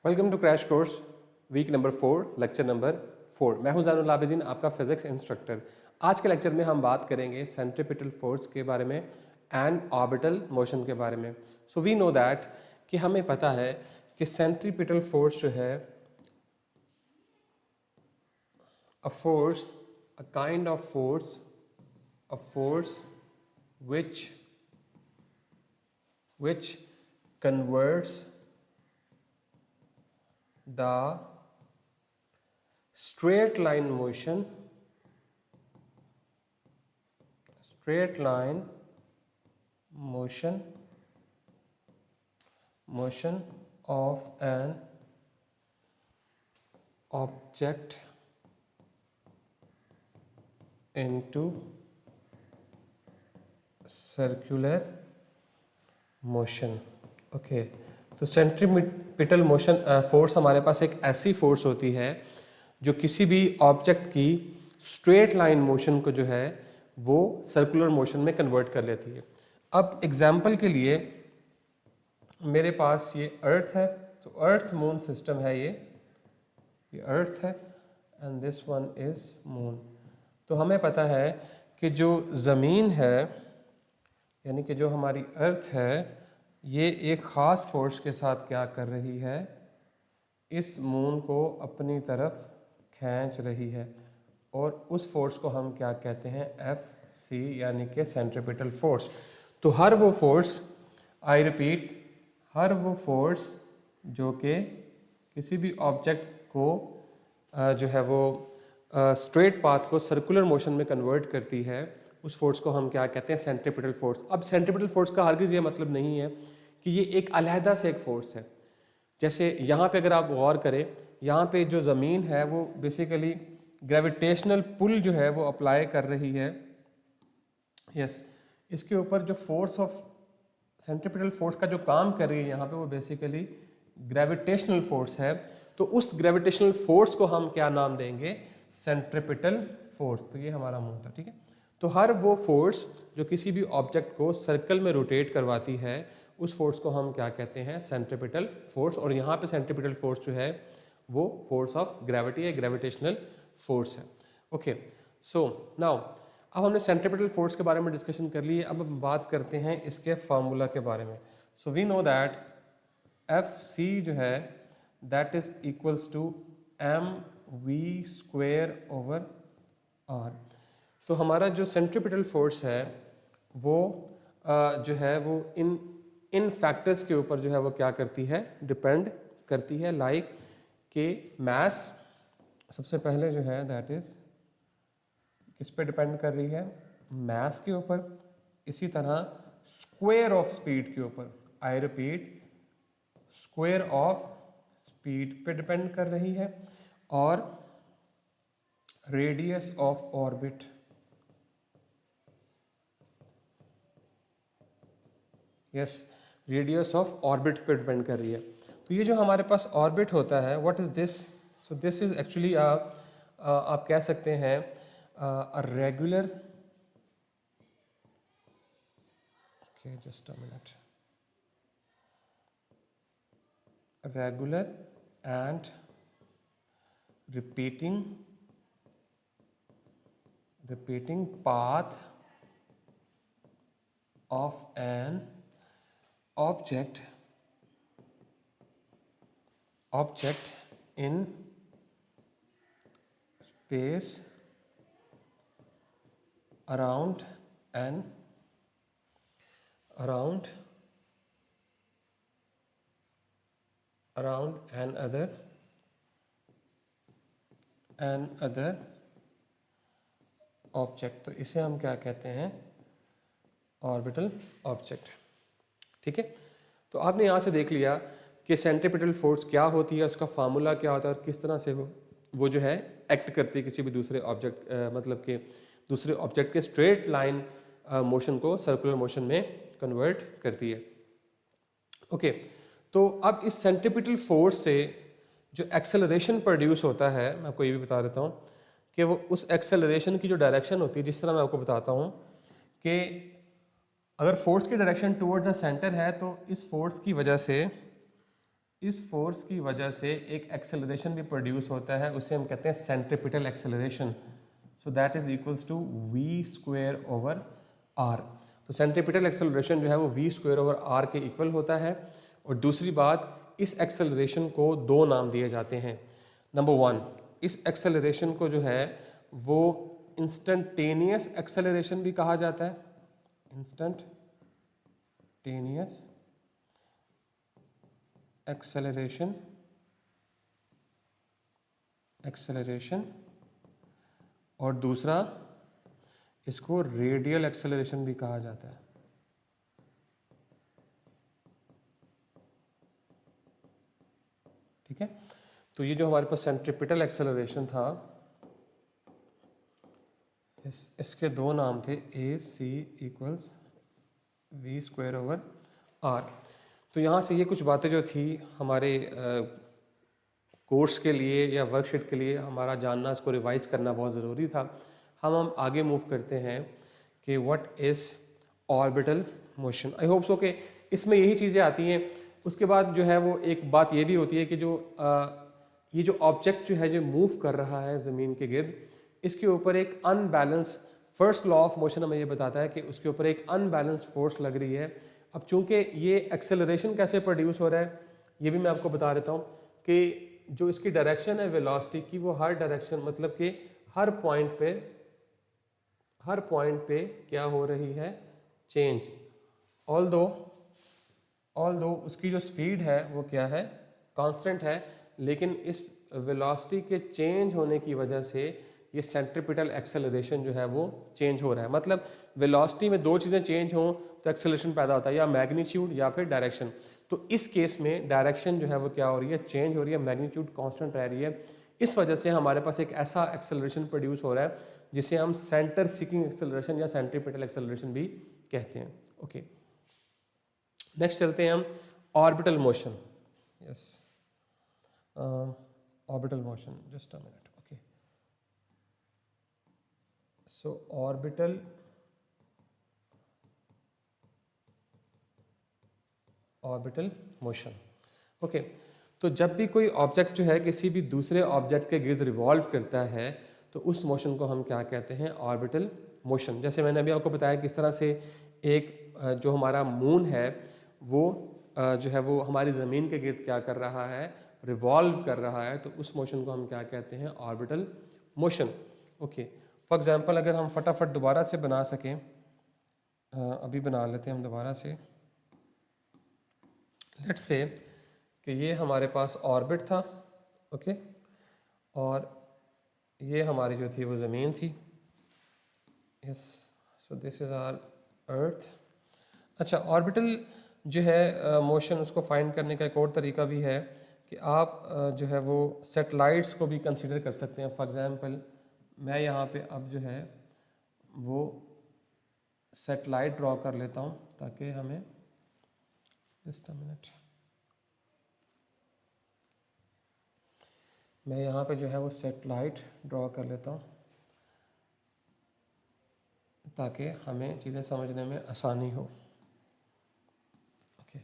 Welcome to crash course week number 4 lecture number 4। मैं हूं ज़ैनुल आबिदीन, आपका फिजिक्स इंस्ट्रक्टर। आज के लेक्चर में हम बात करेंगे सेंट्रीपिटल फोर्स के बारे में एंड ऑर्बिटल मोशन के बारे में। सो वी नो दैट कि हमें पता है कि सेंट्रीपिटल फोर्स जो है a force, a kind of force, a force which converts the straight line motion of an object into circular motion. Okay, तो सेंट्रीपिटल मोशन फोर्स हमारे पास एक ऐसी फोर्स होती है जो किसी भी ऑब्जेक्ट की स्ट्रेट लाइन मोशन को जो है वो सर्कुलर मोशन में कन्वर्ट कर लेती है। अब एग्जांपल के लिए मेरे पास ये अर्थ है, तो अर्थ मून सिस्टम है, ये अर्थ है and this one is moon. तो हमें पता है कि जो ज़मीन है यानी कि जो हमारी अर्थ है ये एक ख़ास फोर्स के साथ क्या कर रही है, इस मून को अपनी तरफ खींच रही है और उस फोर्स को हम क्या कहते हैं, FC यानी कि सेंट्रीपिटल फोर्स। तो हर वो फोर्स, आई रिपीट, हर वो फोर्स जो कि किसी भी ऑब्जेक्ट को जो है वो स्ट्रेट पाथ को सर्कुलर मोशन में कन्वर्ट करती है, उस फोर्स को हम क्या कहते हैं, सेंट्रीपिटल फोर्स। अब सेंट्रीपिटल फोर्स का हरगिज़ ये मतलब नहीं है कि ये एक अलहदा से एक फोर्स है। जैसे यहाँ पे अगर आप गौर करें, यहाँ पे जो ज़मीन है वो बेसिकली ग्रेविटेशनल पुल जो है वो अप्लाई कर रही है। यस, इसके ऊपर जो फोर्स ऑफ सेंट्रीपिटल फोर्स का जो काम कर रही है यहाँ पे वो बेसिकली ग्रेविटेशनल फोर्स है। तो उस ग्रेविटेशनल फोर्स को हम क्या नाम देंगे, सेंट्रीपिटल फोर्स। तो ये हमारा मूल था, ठीक है। तो हर वो फोर्स जो किसी भी ऑब्जेक्ट को सर्कल में रोटेट करवाती है, उस फोर्स को हम क्या कहते हैं, सेंट्रीपिटल फोर्स। और यहाँ पे सेंट्रीपिटल फोर्स जो है वो फोर्स ऑफ ग्रेविटी है, ग्रेविटेशनल फोर्स है। ओके, सो नाउ अब हमने सेंट्रीपिटल फोर्स के बारे में डिस्कशन कर ली है। अब हम बात करते हैं इसके फार्मूला के बारे में। So we know that FC जो है that is equals to mv²/r। तो हमारा जो सेंट्रीपिटल फोर्स है वो जो है वो इन फैक्टर्स के ऊपर जो है वो क्या करती है, डिपेंड करती है। लाइक के मास सबसे पहले जो है दैट इज किस पे डिपेंड कर रही है, मास के ऊपर। इसी तरह स्क्वायर ऑफ स्पीड के ऊपर, I repeat, square of speed पे डिपेंड कर रही है। और radius of orbit, yes, radius of orbit पे डिपेंड कर रही है। तो ये जो हमारे पास ऑर्बिट होता है, what is this, so this is actually आप कह सकते हैं a regular, okay just a minute, regular and repeating path of an object in space around an other object. तो इसे हम क्या कहते हैं, ऑर्बिटल ऑब्जेक्ट, ठीक है। तो आपने यहाँ से देख लिया कि सेंट्रीपिटल फोर्स क्या होती है, उसका फार्मूला क्या होता है और किस तरह से वो जो है एक्ट करती है किसी भी दूसरे ऑब्जेक्ट, मतलब कि दूसरे ऑब्जेक्ट के स्ट्रेट लाइन मोशन को सर्कुलर मोशन में कन्वर्ट करती है। ओके, तो अब इस सेंट्रीपिटल फोर्स से जो एक्सेलरेशन प्रोड्यूस होता है, मैं आपको ये भी बता देता हूँ कि वो उस एक्सेलरेशन की जो डायरेक्शन होती है, जिस तरह मैं आपको बताता हूँ कि अगर फोर्स की डायरेक्शन टुवर्ड द सेंटर है तो इस फोर्स की वजह से इस फोर्स की वजह से एक एक्सेलरेशन भी प्रोड्यूस होता है, उसे हम कहते हैं centripetal acceleration. So that is equals to v square over are. तो सेंट्रीपिटल एक्सेलरेशन जो है वो वी स्क्वायर ओवर आर के इक्वल होता है। और दूसरी बात, इस एक्सेलरेशन को दो नाम दिए जाते हैं। नंबर वन, इस एक्सेलरेशन को जो है वो इंस्टेंटेनियस एक्सेलरेशन भी कहा जाता है, इंस्टेंटेनियस एक्सेलरेशन, और दूसरा इसको रेडियल एक्सेलरेशन भी कहा जाता है। ठीक है, तो ये जो हमारे पास सेंट्रीपिटल एक्सेलरेशन था, इसके दो नाम थे, A C equals V square over are. तो यहाँ से ये कुछ बातें जो थी हमारे कोर्स के लिए या वर्कशीट के लिए हमारा जानना, इसको रिवाइज करना बहुत ज़रूरी था। हम आगे मूव करते हैं कि what is orbital motion. I hope so कि इसमें यही चीज़ें आती हैं। उसके बाद जो है वो एक बात ये भी होती है कि ये जो ऑब्जेक्ट जो है जो मूव कर रहा है ज़मीन के गिर्द, इसके ऊपर एक unbalance, first law of motion हमें ये बताता है कि उसके ऊपर एक अनबैलेंस फोर्स लग रही है। अब चूंकि ये एक्सेलरेशन कैसे प्रोड्यूस हो रहा है ये भी मैं आपको बता देता हूँ कि जो इसकी डायरेक्शन है वेलोसिटी की, वो हर डायरेक्शन मतलब कि हर पॉइंट पे क्या हो रही है, चेंज। ऑल्दो उसकी जो स्पीड है वो क्या है, कांस्टेंट है, लेकिन इस वेलोसिटी के चेंज होने की वजह से ये सेंट्रीपिटल एक्सेलरेशन जो है वो चेंज हो रहा है। मतलब वेलोसिटी में दो चीज़ें चेंज हों तो एक्सेलरेशन पैदा होता है, या मैग्नीट्यूड या फिर डायरेक्शन। तो इस केस में डायरेक्शन जो है वो क्या हो रही है, चेंज हो रही है, मैग्नीट्यूड कांस्टेंट रह रही है। इस वजह से हमारे पास एक ऐसा एक्सेलरेशन प्रोड्यूस हो रहा है जिसे हम सेंटर सीकिंग एक्सेलरेशन या सेंट्रीपिटल एक्सेलरेशन भी कहते हैं। ओके, नेक्स्ट चलते हैं हम orbital motion. Yes, orbital motion, just a minute. Okay, so orbital motion. Okay, तो जब भी कोई ऑब्जेक्ट जो है किसी भी दूसरे ऑब्जेक्ट के गिर्द रिवॉल्व करता है तो उस मोशन को हम क्या कहते हैं, ऑर्बिटल मोशन। जैसे मैंने अभी आपको बताया किस तरह से एक जो हमारा मून है वो जो है वो हमारी ज़मीन के गिर्द क्या कर रहा है, रिवॉल्व कर रहा है, तो उस मोशन को हम क्या कहते हैं, orbital motion. Okay, for example अगर हम फटाफट दोबारा से बना सकें, अभी बना लेते हैं हम दोबारा से। लेट्स से कि ये हमारे पास ऑर्बिट था, ओके, और ये हमारी जो थी वो ज़मीन थी। Yes, so this is our earth. अच्छा, ऑर्बिटल जो है मोशन, उसको फाइंड करने का एक और तरीका भी है कि आप जो है वो सैटेलाइट्स को भी कंसीडर कर सकते हैं। फॉर एग्जांपल मैं यहाँ पे अब जो है वो सैटेलाइट ड्रॉ कर लेता हूँ ताकि हमें, जस्ट अ मिनट, मैं यहाँ पे जो है वो सैटेलाइट ड्रॉ कर लेता हूँ ताकि हमें चीज़ें समझने में आसानी हो। ओके,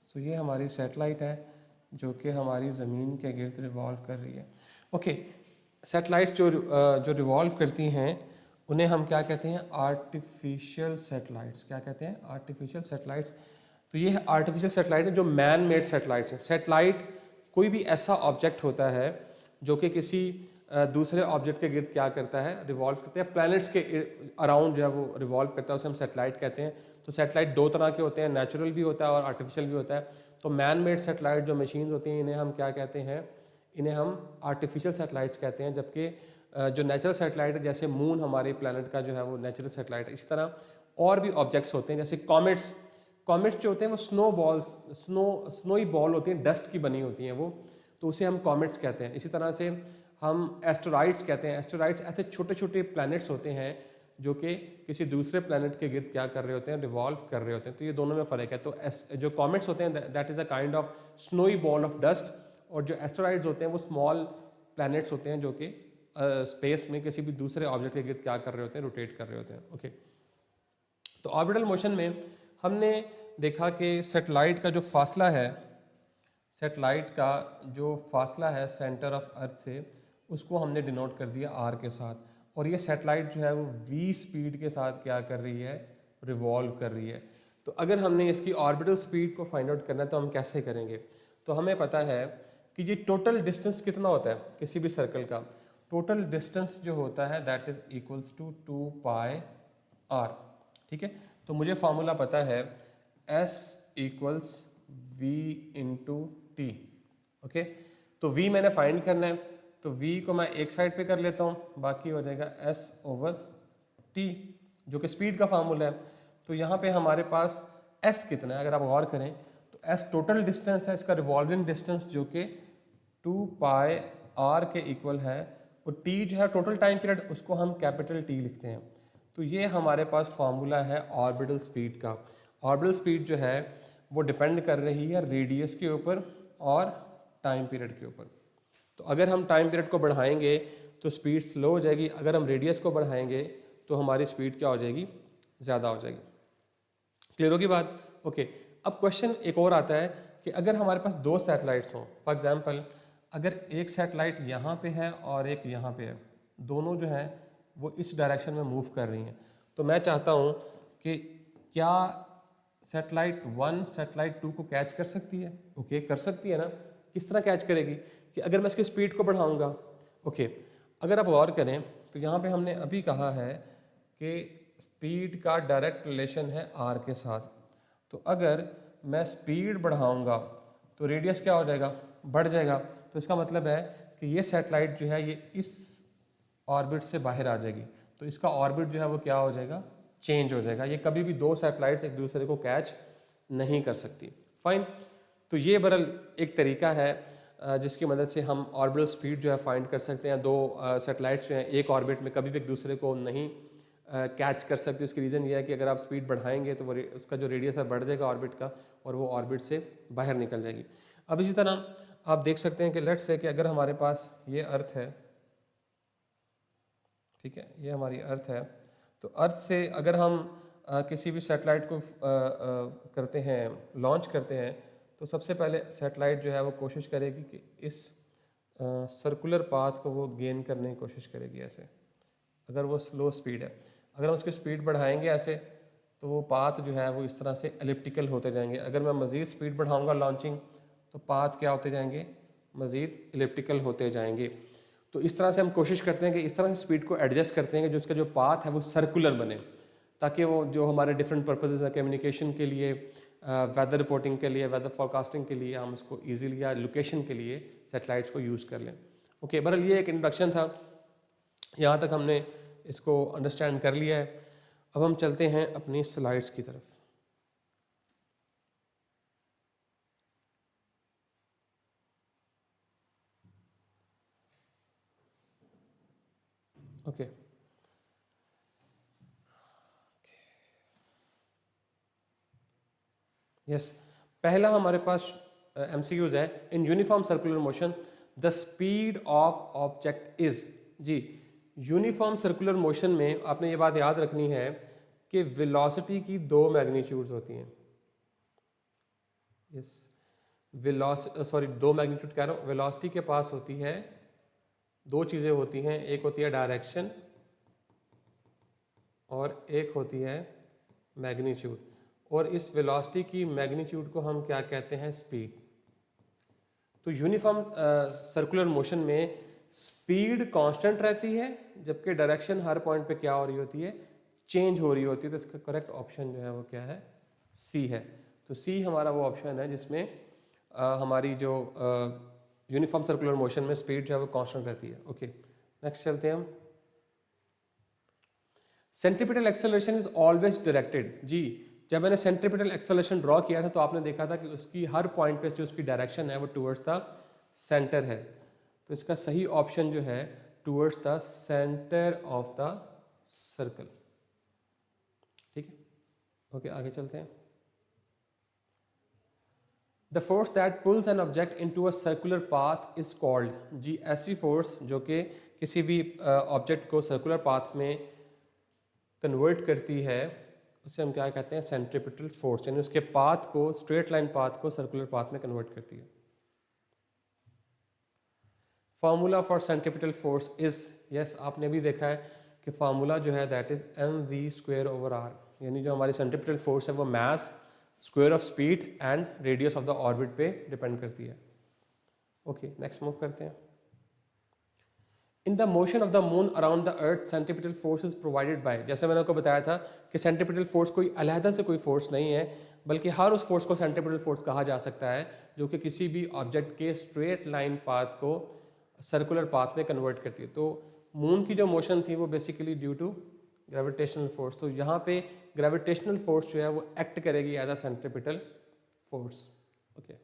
सो ये हमारी सैटेलाइट है जो कि हमारी ज़मीन के गिर्द रिवॉल्व कर रही है। ओके, सैटेलाइट्स जो रिवॉल्व करती हैं उन्हें हम क्या कहते हैं, आर्टिफिशियल सैटेलाइट्स। क्या कहते हैं, आर्टिफिशियल सैटेलाइट्स। तो ये आर्टिफिशियल सैटेलाइट है जो मैन मेड सैटेलाइट्स हैं। सैटेलाइट कोई भी ऐसा ऑब्जेक्ट होता है जो कि किसी दूसरे ऑब्जेक्ट के गिर्द क्या करता है, रिवॉल्व करते हैं, प्लैनेट्स के अराउंड जो है वो रिवॉल्व करता है, उसे हम सैटेलाइट कहते हैं। तो सैटेलाइट दो तरह के होते हैं, नेचुरल भी होता है और आर्टिफिशियल भी होता है। तो मैन मेड सैटेलाइट जो मशीन्स होती हैं इन्हें हम क्या कहते हैं, इन्हें हम आर्टिफिशियल सैटेलाइट्स कहते हैं। जबकि जो नेचुरल सैटेलाइट है, जैसे मून हमारे प्लैनेट का जो है वो नेचुरल सैटेलाइट है, इसी तरह और भी ऑब्जेक्ट्स होते हैं जैसे कॉमेट्स। कॉमेट्स जो होते हैं वो स्नोई बॉल होती हैं, डस्ट की बनी होती हैं वो, तो उसे हम कॉमेट्स कहते हैं। इसी तरह से हम एस्टेरॉइड्स कहते हैं। एस्टेरॉइड्स ऐसे छोटे छोटे प्लैनेट्स होते हैं जो कि किसी दूसरे प्लैनेट के गिर्द क्या कर रहे होते हैं, रिवॉल्व कर रहे होते हैं। तो ये दोनों में फ़र्क है। तो जो कॉमेट्स होते हैं that is a kind of snowy ball of dust, और जो एस्टेरॉइड्स होते हैं वो स्मॉल प्लैनेट्स होते हैं जो कि स्पेस में किसी भी दूसरे ऑब्जेक्ट के गिर्द क्या कर रहे होते हैं, रोटेट कर रहे होते हैं। ओके, तो ऑर्बिटल मोशन में हमने देखा कि सैटेलाइट का जो फासला है, सेटेलाइट का जो फासला है सेंटर ऑफ अर्थ से उसको हमने डिनोट कर दिया आर के साथ, और ये सेटेलाइट जो है वो वी स्पीड के साथ क्या कर रही है, रिवॉल्व कर रही है। तो अगर हमने इसकी ऑर्बिटल स्पीड को फाइंड आउट करना है तो हम कैसे करेंगे, तो हमें पता है कि ये टोटल डिस्टेंस कितना होता है किसी भी सर्कल का, टोटल डिस्टेंस जो होता है that is equals to 2 pi r. ठीक है, तो मुझे फॉर्मूला पता है S equals V into t. Okay, तो V मैंने फाइंड करना है, तो V को मैं एक साइड पे कर लेता हूँ, बाकी हो जाएगा S ओवर T जो कि स्पीड का फार्मूला है। तो यहाँ पे हमारे पास S कितना है, अगर आप गौर करें तो S टोटल डिस्टेंस है, इसका रिवॉल्विंग डिस्टेंस जो कि 2 पाई R के इक्वल है, और T जो है टोटल टाइम पीरियड, उसको हम कैपिटल T लिखते हैं। तो ये हमारे पास फार्मूला है ऑर्बिटल स्पीड का। ऑर्बिटल स्पीड जो है वो डिपेंड कर रही है रेडियस के ऊपर और टाइम पीरियड के ऊपर। तो अगर हम टाइम पीरियड को बढ़ाएंगे तो स्पीड स्लो हो जाएगी, अगर हम रेडियस को बढ़ाएंगे तो हमारी स्पीड क्या हो जाएगी, ज़्यादा हो जाएगी। क्लियर होगी बात? ओके, अब क्वेश्चन एक और आता है कि अगर हमारे पास दो सैटेलाइट्स हों, फॉर एग्जांपल अगर एक सैटेलाइट यहाँ पे है और एक यहाँ पे है, दोनों जो है वो इस डायरेक्शन में मूव कर रही हैं, तो मैं चाहता हूँ कि क्या सैटेलाइट 1 सैटेलाइट 2 को कैच कर सकती है? ओके, कर सकती है ना। किस तरह कैच करेगी कि अगर मैं इसकी स्पीड को बढ़ाऊंगा। ओके, अगर आप गौर करें तो यहाँ पे हमने अभी कहा है कि स्पीड का डायरेक्ट रिलेशन है आर के साथ, तो अगर मैं स्पीड बढ़ाऊंगा तो रेडियस क्या हो जाएगा, बढ़ जाएगा। तो इसका मतलब है कि ये सैटेलाइट जो है ये इस ऑर्बिट से बाहर आ जाएगी, तो इसका ऑर्बिट जो है वो क्या हो जाएगा, चेंज हो जाएगा। ये कभी भी दो सैटेलाइट्स एक दूसरे को कैच नहीं कर सकती। फाइन, तो ये बरल एक तरीका है जिसकी मदद से हम ऑर्बिटल स्पीड जो है फाइंड कर सकते हैं। दो सैटेलाइट्स जो हैं एक ऑर्बिट में कभी भी एक दूसरे को नहीं कैच कर सकते। उसकी रीज़न ये है कि अगर आप स्पीड बढ़ाएंगे तो वो उसका जो रेडियस है बढ़ जाएगा ऑर्बिट का, और वो ऑर्बिट से बाहर निकल जाएगी। अब इसी तरह आप देख सकते हैं कि लेट्स से कि अगर हमारे पास ये अर्थ है, ठीक है, ये हमारी अर्थ है, तो अर्थ से अगर हम किसी भी सैटेलाइट को करते हैं, लॉन्च करते हैं, तो सबसे पहले सैटेलाइट जो है वो कोशिश करेगी कि इस सर्कुलर पाथ को वो गेन करने की कोशिश करेगी ऐसे, अगर वो स्लो स्पीड है। अगर हम उसकी स्पीड बढ़ाएंगे ऐसे तो वो पाथ जो है वो इस तरह से एलिप्टिकल होते जाएंगे। अगर मैं मज़ीद स्पीड बढ़ाऊंगा लॉन्चिंग तो पाथ क्या होते जाएंगे, मज़ीद एलिप्टिकल होते जाएंगे। तो इस तरह से हम कोशिश करते हैं कि इस तरह से स्पीड को एडजस्ट करते हैं कि जो उसका जो पाथ है वो सर्कुलर बने, ताकि वो जो हमारे डिफरेंट पर्पसेस है कम्युनिकेशन के लिए, वेदर रिपोर्टिंग के लिए, वेदर फोरकास्टिंग के लिए, हम उसको ईजिली या लोकेशन के लिए सैटेलाइट्स को यूज़ कर लें। ओके, बहरहाल ये एक इंट्रोडक्शन था, यहाँ तक हमने इसको अंडरस्टैंड कर लिया है। अब हम चलते हैं अपनी स्लाइड्स की तरफ। ओके, यस, पहला हमारे पास एमसीक्यूज है। In uniform circular motion the speed of object is. जी, यूनिफॉर्म सर्कुलर मोशन में आपने ये बात याद रखनी है कि वेलोसिटी की दो मैग्नीट्यूड्स होती हैं। यस, दो मैग्नीट्यूड कह रहा हूँ। वेलोसिटी के पास होती है दो चीज़ें होती हैं, एक होती है डायरेक्शन और एक होती है मैग्नीट्यूड। और इस वेलोसिटी की मैग्नीट्यूड को हम क्या कहते हैं, स्पीड। तो यूनिफॉर्म सर्कुलर मोशन में स्पीड कांस्टेंट रहती है, जबकि डायरेक्शन हर पॉइंट पे क्या हो रही होती है, चेंज हो रही होती है। तो इसका करेक्ट ऑप्शन जो है वो क्या है, सी है। तो सी हमारा वो ऑप्शन है जिसमें हमारी जो यूनिफॉर्म सर्कुलर मोशन में स्पीड जो है वो कांस्टेंट रहती है। ओके, नेक्स्ट चलते हैं हम। Centripetal acceleration is always directed. जी, जब मैंने सेंट्रीपिटल एक्सेलरेशन ड्रॉ किया था तो आपने देखा था कि उसकी हर पॉइंट पे जो उसकी डायरेक्शन है वो टूवर्ड्स द सेंटर है। तो इसका सही ऑप्शन जो है towards the centre of the circle. ठीक है, ओके, आगे चलते हैं। The force that pulls an object into a circular path is called. जी, ऐसी फोर्स जो कि किसी भी ऑब्जेक्ट को सर्कुलर पाथ में कन्वर्ट करती है उसे हम क्या कहते हैं, सेंट्रीपिटल फोर्स, यानी उसके पाथ को, स्ट्रेट लाइन पाथ को सर्कुलर पाथ में कन्वर्ट करती है। Formula for centripetal force is, yes आपने भी देखा है कि फार्मूला जो है दैट इज mv²/r, यानी जो हमारी सेंट्रीपिटल फोर्स है वो mass square of speed and radius of the orbit पे डिपेंड करती है। ओके नेक्स्ट मूव करते हैं। In the motion of the moon around the earth centripetal force is provided by, जैसे मैंने आपको बताया था कि सेंट्रीपिटल फोर्स कोई अलहदा से कोई फोर्स नहीं है, बल्कि हर उस फोर्स को सेंट्रीपिटल फोर्स कहा जा सकता है जो कि किसी भी ऑब्जेक्ट के स्ट्रेट लाइन पाथ को सर्कुलर पाथ में कन्वर्ट करती है। तो मून की जो मोशन थी वो basically due to gravitational force, तो यहाँ पे ग्रेविटेशनल फोर्स जो है वो एक्ट करेगी as a centripetal force. Okay,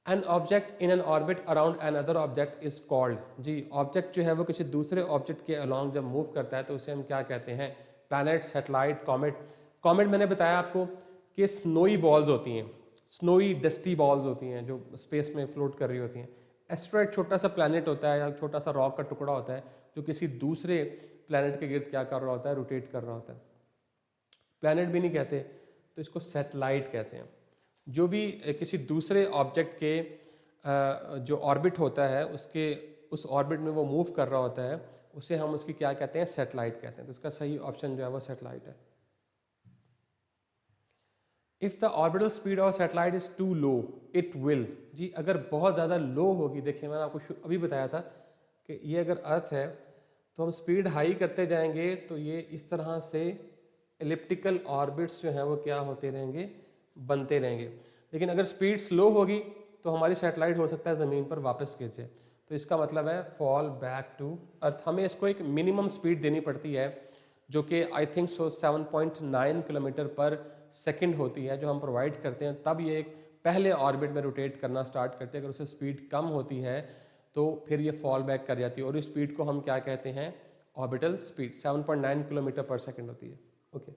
an object in an orbit around an other object is called, जी ऑब्जेक्ट जो है वो किसी दूसरे ऑब्जेक्ट के अलॉन्ग जब मूव करता है तो उसे हम क्या कहते हैं, प्लैनेट, सैटेलाइट, कॉमेट। कॉमेट मैंने बताया आपको कि स्नोई बॉल्स होती हैं, स्नोई डस्टी बॉल्स होती हैं जो स्पेस में फ्लोट कर रही होती हैं। एस्ट्रॉयड छोटा सा प्लैनेट होता है या छोटा सा रॉक का टुकड़ा होता है जो किसी दूसरे प्लैनेट के गिर्द क्या कर रहा होता है, रोटेट कर रहा होता है। प्लैनेट भी नहीं कहते तो इसको सैटेलाइट कहते हैं। जो भी किसी दूसरे ऑब्जेक्ट के जो ऑर्बिट होता है उसके उस ऑर्बिट में वो मूव कर रहा होता है उसे हम उसकी क्या कहते हैं, सैटेलाइट कहते हैं। तो इसका सही ऑप्शन जो है वो सैटेलाइट है। If the orbital speed of satellite is too low it will, जी अगर बहुत ज़्यादा लो होगी, देखिए मैंने आपको अभी बताया था कि ये अगर अर्थ है तो हम स्पीड हाई करते जाएंगे तो ये इस तरह से एलिप्टिकल ऑर्बिट्स जो हैं वो क्या होते रहेंगे, बनते रहेंगे। लेकिन अगर स्पीड स्लो होगी तो हमारी सैटेलाइट हो सकता है ज़मीन पर वापस गिर जाए, तो इसका मतलब है फॉल बैक टू अर्थ। हमें इसको एक मिनिमम स्पीड देनी पड़ती है जो कि I think so 7.9 kilometre per second होती है जो हम प्रोवाइड करते हैं, तब ये एक पहले ऑर्बिट में रोटेट करना स्टार्ट करते हैं। अगर उससे स्पीड कम होती है तो फिर ये फॉल बैक कर जाती है और इस स्पीड को हम क्या कहते हैं, orbital speed 7.9 kilometre per second होती है। Okay,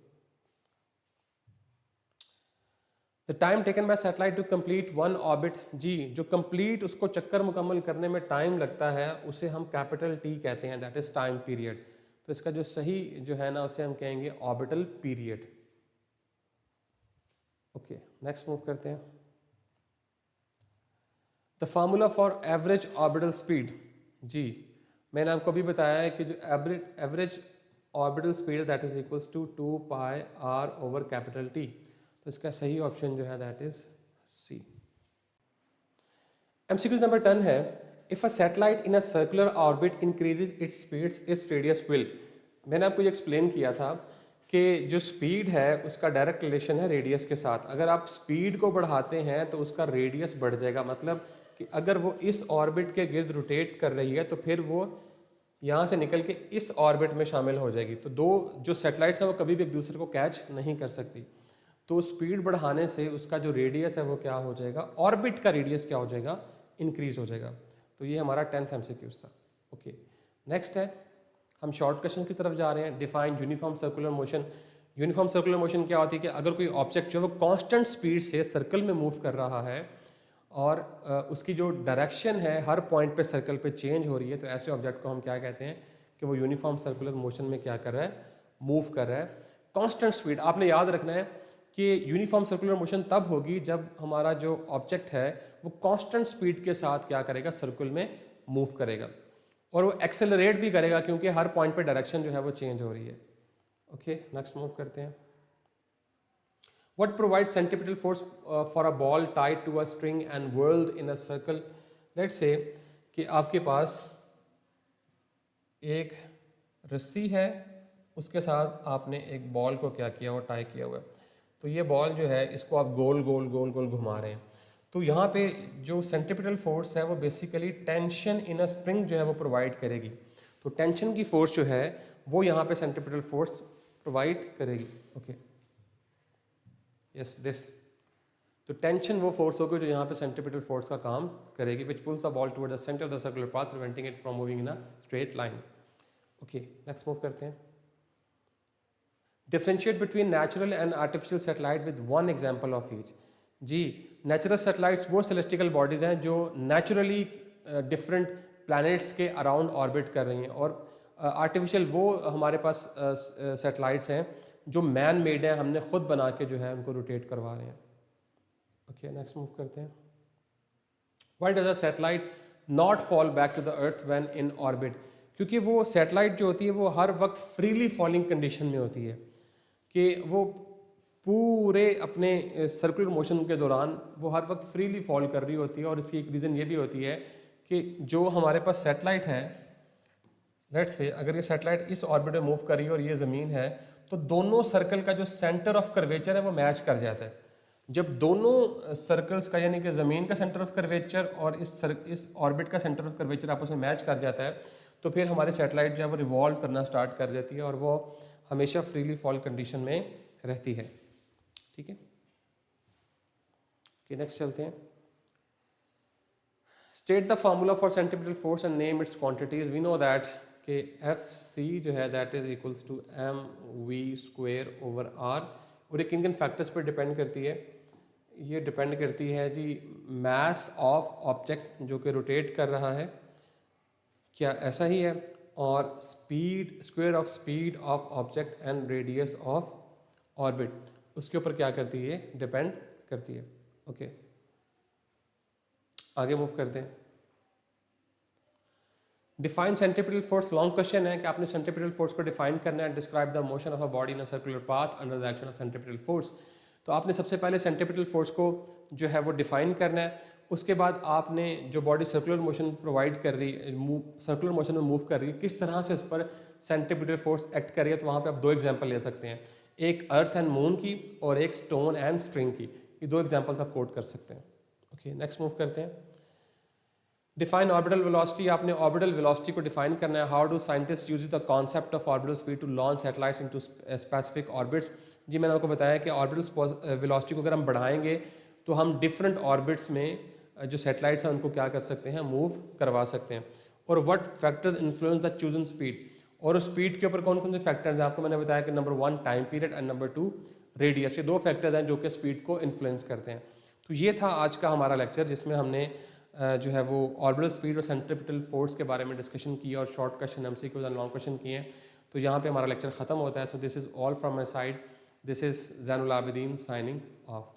the time taken by satellite to complete one orbit, जी जो कंप्लीट उसको चक्कर मुकम्मल करने में टाइम लगता है उसे हम कैपिटल टी कहते हैं, दैट इज टाइम पीरियड। तो इसका जो सही जो है ना उसे हम कहेंगे orbital period. Okay next move करते हैं। The formula for average orbital speed, जी मैंने आपको अभी बताया है कि जो average orbital speed that is equals to 2πr/T। तो इसका सही ऑप्शन जो है that is C. MCQ number 10 है, if a satellite in a circular orbit increases its speeds its radius will. मैंने आपको ये एक्सप्लेन किया था कि जो स्पीड है उसका डायरेक्ट रिलेशन है रेडियस के साथ। अगर आप स्पीड को बढ़ाते हैं तो उसका रेडियस बढ़ जाएगा, मतलब कि अगर वो इस ऑर्बिट के गिर्द रोटेट कर रही है तो फिर वो यहाँ से निकल के इस ऑर्बिट में शामिल हो जाएगी। तो दो जो सैटेलाइट्स हैं वो कभी भी एक दूसरे को कैच नहीं कर सकती। तो स्पीड बढ़ाने से उसका जो रेडियस है वो क्या हो जाएगा, ऑर्बिट का रेडियस क्या हो जाएगा, इंक्रीज हो जाएगा। तो ये हमारा 10th एमसीक्यूज था। ओके नेक्स्ट है, हम शॉर्ट क्वेश्चन की तरफ जा रहे हैं। Define uniform circular motion. Uniform circular motion क्या होती है कि अगर कोई ऑब्जेक्ट जो है वो कांस्टेंट स्पीड से सर्कल में मूव कर रहा है और उसकी जो डायरेक्शन है हर पॉइंट पे सर्कल पे चेंज हो रही है, तो ऐसे ऑब्जेक्ट को हम क्या कहते हैं कि वो यूनिफॉर्म सर्कुलर मोशन में क्या कर रहा है, मूव कर रहा है कांस्टेंट स्पीड। आपने याद रखना है कि यूनिफॉर्म सर्कुलर मोशन तब होगी जब हमारा जो ऑब्जेक्ट है वो कांस्टेंट स्पीड के साथ क्या करेगा, सर्कल में मूव करेगा और वो एक्सेलरेट भी करेगा क्योंकि हर पॉइंट पे डायरेक्शन जो है वो चेंज हो रही है। ओके नेक्स्ट मूव करते हैं। What provides centripetal force for a ball tied to a string and whirled in a circle? Let's say कि आपके पास एक रस्सी है, उसके साथ आपने एक बॉल को क्या किया हुआ, टाई किया हुआ है। तो ये बॉल जो है इसको आप गोल गोल गोल गोल घुमा रहे हैं। तो यहाँ पे जो सेंट्रीपिटल फोर्स है वो basically tension in a spring जो है वो प्रोवाइड करेगी। तो टेंशन की फोर्स जो है वो यहाँ पे सेंट्रीपिटल फोर्स प्रोवाइड करेगी। ओके यस दिस, तो टेंशन वो फोर्स होगी जो यहाँ पे सेंट्रीपिटल फोर्स का काम करेगी, which pulls the ball toward the centre of the circular path preventing it from moving in a straight line. Okay next move करते हैं। Differentiate between natural and artificial satellite with one example of each. जी natural satellites वो celestial bodies हैं जो naturally different planets के around orbit कर रही हैं, और आर्टिफिशियल वो हमारे पास सैटेलाइट्स हैं जो मैन मेड है, हमने खुद बना के जो है उनको रोटेट करवा रहे हैं। ओके नेक्स्ट मूव करते हैं। Why does a satellite not fall back to the earth when in orbit, क्योंकि वो सैटेलाइट जो होती है वो हर वक्त फ्रीली फॉलिंग कंडीशन में होती है कि वो पूरे अपने सर्कुलर मोशन के दौरान वो हर वक्त फ्रीली फॉल कर रही होती है। और इसकी एक रीज़न ये भी होती है कि जो हमारे पास सैटेलाइट है, लेट्स से अगर ये सैटेलाइट इस ऑर्बिट में मूव कर रही है और ये ज़मीन है, तो दोनों सर्कल का जो सेंटर ऑफ कर्वेचर है वो मैच कर जाता है। जब दोनों सर्कल्स का यानी कि ज़मीन का सेंटर ऑफ कर्वेचर और इस ऑर्बिट का सेंटर ऑफ कर्वेचर आपस में मैच कर जाता है, तो फिर हमारी सैटेलाइट जो है वो रिवॉल्व करना स्टार्ट कर देती है और वो हमेशा फ्रीली फॉल कंडीशन में रहती है। ठीक है, नेक्स्ट चलते हैं। State the formula for centripetal force and name its quantities. We know that कि FC जो है that is equals to mv² over r, और ये किन किन फैक्टर्स पर डिपेंड करती है? ये डिपेंड करती है जी मास ऑफ ऑब्जेक्ट जो कि रोटेट कर रहा है, क्या ऐसा ही है, और speed, square of speed of object and radius of orbit, उसके ऊपर क्या करती है? डिपेंड करती है। ओके, आगे मूव करते हैं। Define centripetal force, long question है कि आपने सेंट्रीपिटल फोर्स को डिफाइन करना है। Describe the motion of a body in a circular path under the action of centripetal force. तो आपने सबसे पहले सेंट्रीपिटल फोर्स को जो है वो डिफाइन करना है। उसके बाद आपने जो बॉडी सर्कुलर मोशन प्रोवाइड कर रही है, सर्कुलर मोशन में मूव कर रही है, किस तरह से उस पर सेंट्रीपिटल फोर्स एक्ट कर रही है। तो वहाँ पे आप दो एग्जांपल ले सकते हैं, एक अर्थ एंड मून की और एक स्टोन एंड स्ट्रिंग की। ये दो एग्जांपल्स आप कोट कर सकते हैं। ओके, नेक्स्ट मूव करते हैं। डिफाइन ऑर्बिटल वेलोसिटी, आपने ऑर्बिटल वेलोसिटी को डिफाइन करना है। How do scientist use the concept of orbital speed to launch satellites into specific orbits. जी मैंने आपको बताया कि ऑर्बिटल वेलोसिटी को अगर हम बढ़ाएंगे तो हम डिफरेंट ऑर्बिट्स में जो सैटेलाइट्स हैं उनको क्या कर सकते हैं? मूव करवा सकते हैं। और what factors influence the chosen speed, और उस स्पीड के ऊपर कौन कौन से फैक्टर्स हैं? आपको मैंने बताया कि number 1 time period and number 2 radius. ये दो फैक्टर्स हैं जो कि स्पीड को इन्फ्लुएंस करते हैं। तो ये था आज का हमारा लेक्चर, जिसमें हमने जो है वो ऑर्बिटल स्पीड और सेंट्रीपिटल फोर्स के बारे में डिस्कशन की और शॉर्ट क्वेश्चन, MCQ और लॉन्ग क्वेश्चन किए हैं। तो यहाँ पे हमारा लेक्चर ख़त्म होता है। सो this is all from my side. This is Zainul Abidin signing off.